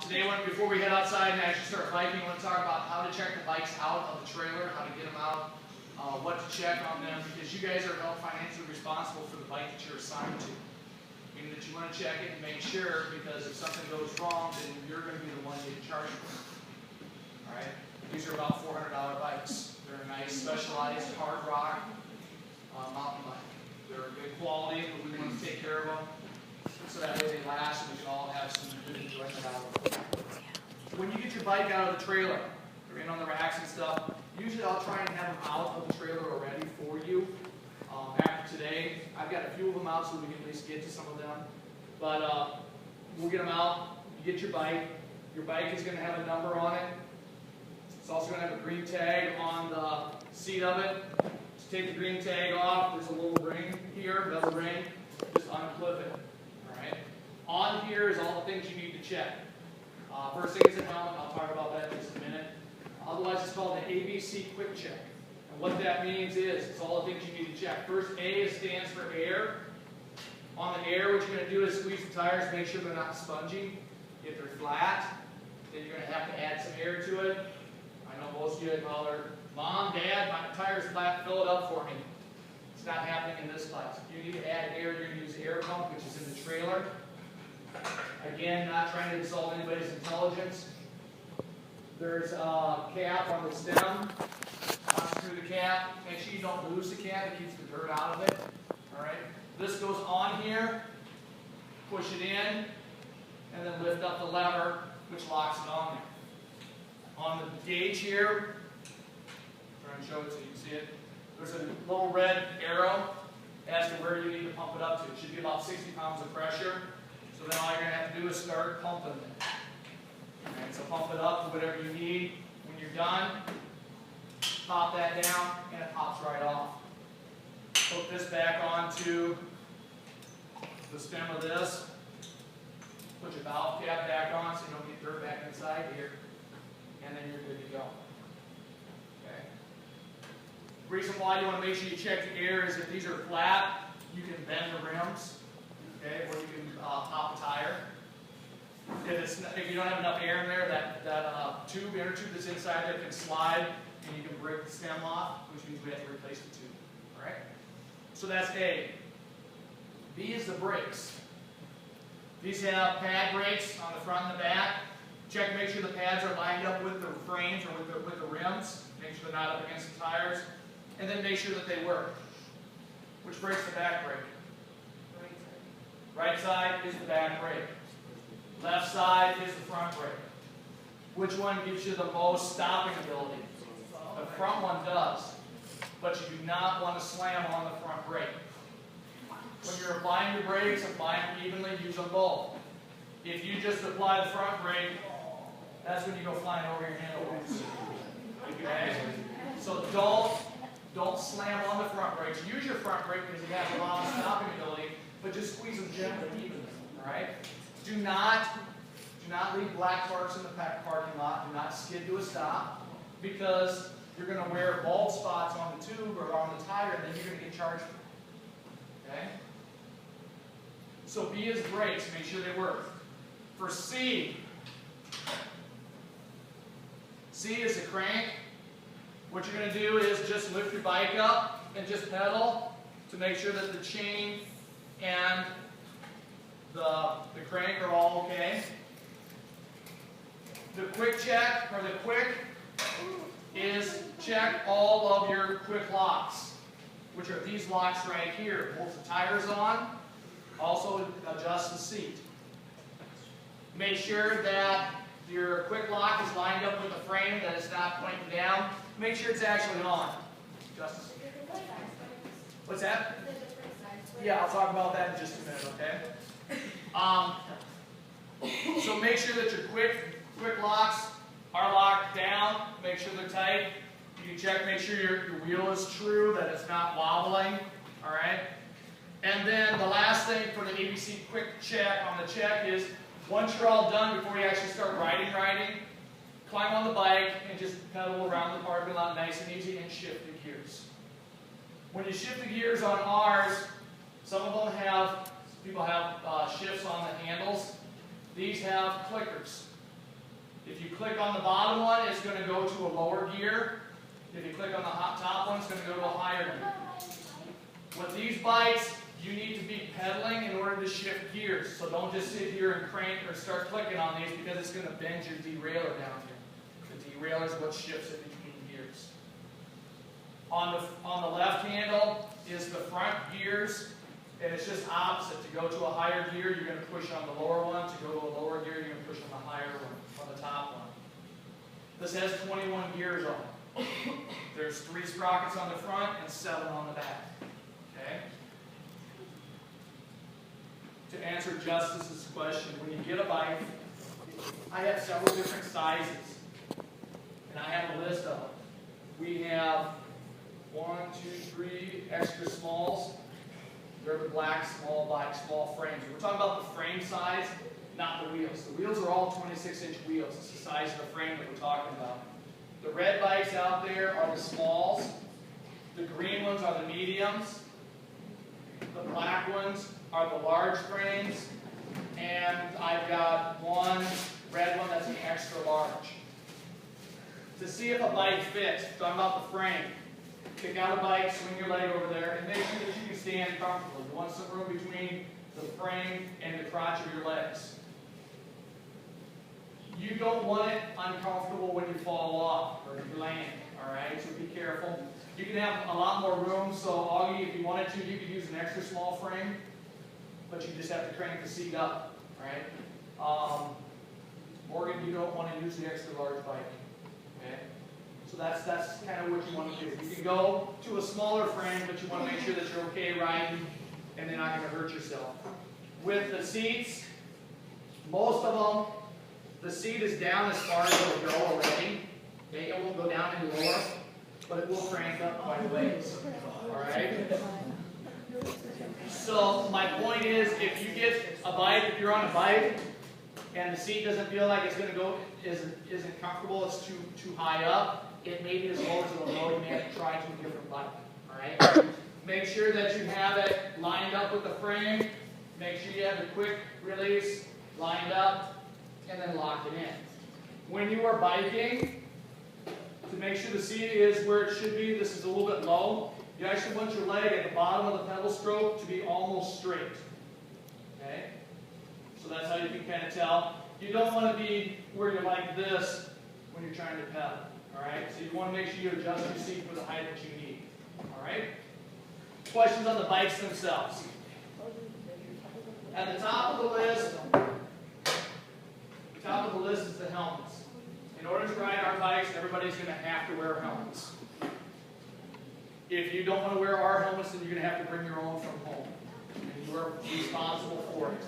Today, before we head outside and actually start biking, I want to talk about how to check the bikes out of the trailer, how to get them out, what to check on them, because you guys are held financially responsible for the bike that you're assigned to. Meaning that you want to check it and make sure, because if something goes wrong, then you're going to be the one getting charged for it. Alright? These are about $400 bikes. They're a nice, specialized, hard rock mountain bike. They're good quality, but we want to take care of them so that way they last and we can all have some good enjoyment out of them. When you get your bike out of the trailer, they're in on the racks and stuff, usually I'll try and have them out of the trailer already for you. After today, I've got a few of them out so we can at least get to some of them. But we'll get them out, you get your bike. Your bike is going to have a number on it. It's also going to have a green tag on the seat of it. Just take the green tag off. There's a little ring here, metal ring. Just unclip it. Alright? On here is all the things you need to check. First thing is a helmet. I'll talk about that in just a minute. Otherwise, it's called the ABC Quick Check. And what that means is, it's all the things you need to check. First, A stands for air. On the air, what you're going to do is squeeze the tires, make sure they're not spongy. If they're flat, then you're going to have to add some air to it. I know most of you holler, Mom, Dad, my tire's flat, fill it up for me. It's not happening in this class. If you need to add air, you're going to use air pump, which is in the trailer. Again, not trying to insult anybody's intelligence. There's a cap on the stem. Unscrew the cap. Make sure you don't lose the cap. It keeps the dirt out of it. Alright. This goes on here. Push it in. And then lift up the lever, which locks it on there. On the gauge here, try and show it so you can see it. There's a little red arrow as to where you need to pump it up to. It should be about 60 pounds of pressure. So then all you're going to have to do is start pumping it. Okay, so pump it up to whatever you need. When you're done, pop that down and it pops right off. Hook this back onto the stem of this. Put your valve cap back on so you don't get dirt back inside here. And then you're good to go. Okay. The reason why you want to make sure you check the air is if these are flat, you can bend the rims. Okay, or you can pop a tire. If you don't have enough air in there, that inner tube that's inside there can slide and you can break the stem off, which means we have to replace the tube. Alright? So that's A. B is the brakes. These have pad brakes on the front and the back. Check to make sure the pads are lined up with the frames or with the rims. Make sure they're not up against the tires. And then make sure that they work. Which brake's the back brake? Right side is the back brake. Left side is the front brake. Which one gives you the most stopping ability? The front one does. But you do not want to slam on the front brake. When you're applying your brakes, apply them evenly, use them both. If you just apply the front brake, that's when you go flying over your handlebars. Okay? So don't slam on the front brakes. Use your front brake because it has a lot of stopping ability, but just squeeze them gently and evenly. Alright? Do not leave black marks in the parking lot. Do not skid to a stop because you're going to wear bald spots on the tube or on the tire and then you're going to get charged for it. Okay? So B is brakes. Make sure they work. For C is the crank. What you're going to do is just lift your bike up and just pedal to make sure that the chain and the crank are all okay. The quick check, or the quick, is check all of your quick locks, which are these locks right here. Hold the tires on, also adjust the seat. Make sure that your quick lock is lined up with the frame, that it's not pointing down. Make sure it's actually on. Justice. What's that? Yeah, I'll talk about that in just a minute, okay? So make sure that your quick locks are locked down. Make sure they're tight. You can check, make sure your wheel is true, that it's not wobbling. Alright? And then the last thing for the ABC Quick Check on the check is, once you're all done, before you actually start riding, climb on the bike and just pedal around the parking lot nice and easy and shift the gears. When you shift the gears on ours, some of them have, people have shifts on the handles. These have clickers. If you click on the bottom one, it's going to go to a lower gear. If you click on the top one, it's going to go to a higher gear. With these bikes, you need to be pedaling in order to shift gears. So don't just sit here and crank or start clicking on these because it's going to bend your derailleur down here. The derailleur is what shifts it between gears. On the left handle is the front gears, and it's just opposite. To go to a higher gear, you're going to push on the lower one. To go to a lower gear, you're going to push on the higher one, on the top one. This has 21 gears on it. There's 3 sprockets on the front and 7 on the back. Okay? To answer Justice's question, when you get a bike, I have several different sizes, and I have a list of them. We have 1, 2, 3 extra smalls. They're the black small bike, small frames. We're talking about the frame size, not the wheels. The wheels are all 26-inch wheels. It's the size of the frame that we're talking about. The red bikes out there are the smalls. The green ones are the mediums. The black ones are the large frames. And I've got one red one that's an extra large. To see if a bike fits, talking about the frame, pick out a bike, swing your leg over there, and make sure that you can stand comfortably. You want some room between the frame and the crotch of your legs. You don't want it uncomfortable when you fall off or you land, all right? So be careful. You can have a lot more room, so Augie, if you wanted to, you could use an extra small frame, but you just have to crank the seat up, all right? Morgan, you don't want to use the extra large bike, okay? So that's kind of what you want to do. You can go to a smaller frame, but you want to make sure that you're okay riding and they're not going to hurt yourself. With the seats, most of them, the seat is down as far as it'll go already. Okay, it won't go down any lower, but it will crank up quite a ways. All right? So my point is, if you get a bike, if you're on a bike, and the seat doesn't feel like it's going to go, isn't comfortable, it's too high up, it may be as low as it'll go, you may have to try to a different bike. All right? Make sure that you have it lined up with the frame. Make sure you have the quick release lined up, and then lock it in. When you are biking, to make sure the seat is where it should be, this is a little bit low, you actually want your leg at the bottom of the pedal stroke to be almost straight. Okay? So that's how you can kind of tell. You don't want to be where you're like this when you're trying to pedal. Alright? So you want to make sure you adjust your seat for the height that you need. Alright? Questions on the bikes themselves. At the top of the list, is the helmets. In order to ride our bikes, everybody's going to have to wear helmets. If you don't want to wear our helmets, then you're going to have to bring your own from home. And you are responsible for it.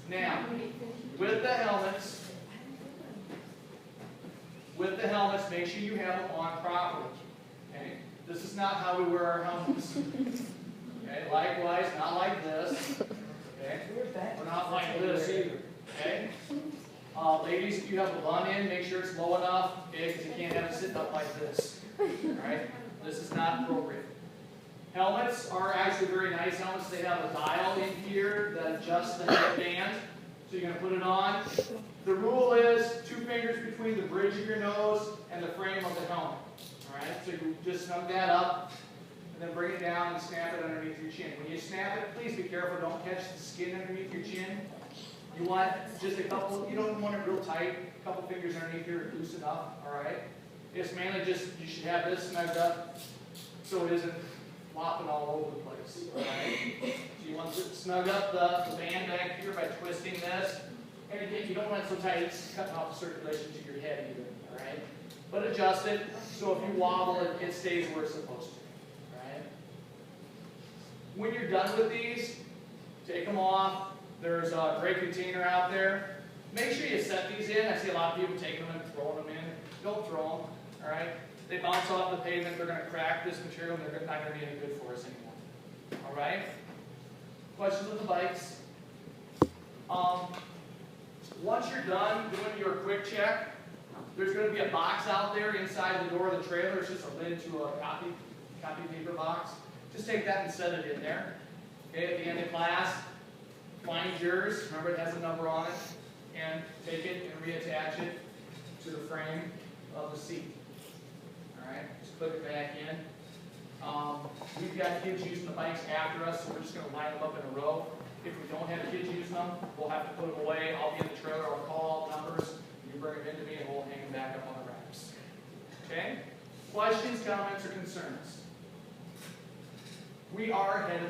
Now, with the helmets, make sure you have them on properly. Okay? This is not how we wear our helmets. Okay? Likewise, not like this. Okay? We're not like this either. Okay? Ladies, if you have a bun in, make sure it's low enough, okay, because you can't have it sitting up like this. Alright? This is not appropriate. Helmets are actually very nice helmets. They have a dial in here that adjusts the headband. So you're going to put it on. The rule is 2 fingers between the bridge of your nose and the frame of the helmet. Alright? So you just snug that up, and then bring it down and snap it underneath your chin. When you snap it, please be careful. Don't catch the skin underneath your chin. You want just a couple, you don't want it real tight, a couple fingers underneath here, loose enough, alright? It's mainly just, you should have this snugged up so it isn't flopping all over the place, alright? So you want to snug up the band back here by twisting this. And again, you don't want it so tight it's cutting off the circulation to your head either, alright? But adjust it so if you wobble it stays where it's supposed to, alright? When you're done with these, take them off. There's a gray container out there. Make sure you set these in. I see a lot of people taking them and throwing them in. Don't throw them, all right? They bounce off the pavement. They're going to crack this material, and they're not going to be any good for us anymore. All right? Questions with the bikes? Once you're done doing your quick check, there's going to be a box out there inside the door of the trailer. It's just a lid to a copy paper box. Just take that and set it in there. Okay, at the end of class, find yours, remember it has a number on it, and take it and reattach it to the frame of the seat. Alright, just click it back in. We've got kids using the bikes after us, so we're just going to line them up in a row. If we don't have kids using them, we'll have to put them away. I'll be in the trailer, I'll call numbers, you bring them into me, and we'll hang them back up on the racks. Okay? Questions, comments, or concerns? We are headed